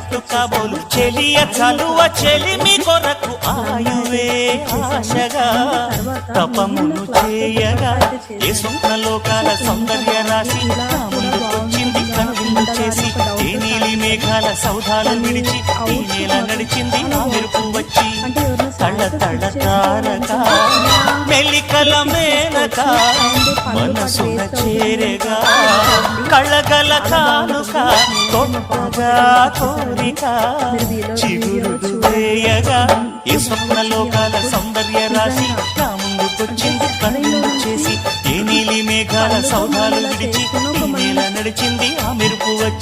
వచ్చినట్టు కాబోలు చెలియ చలువ చెలిమి కొరకు ఆయువే ఆశగా తపమును చేయగా ఏ స్వప్నలోకాల సౌందర్య రాశి నా ముందుకొచ్చింది కనువిందు చేసి ఏ నీలి మేఘాల సౌధాలు విడిచి ఈ నేల నడిచింది ఆ మెరుపు వచ్చి తళ తళ తారక మెలికల మేనక మనసున చేరగా కళగల కానుక గొప్పగా కోరిక చిగురు వేయగా ఏ స్వప్నలోకాల సౌందర్య రాశి నా ముందుకొచ్చింది కనువిందు చేసి ఏ నీలి మేఘాల సౌధాలు విడిచి ఈ నేల నడిచింది ఆ మెరుపు వచ్చి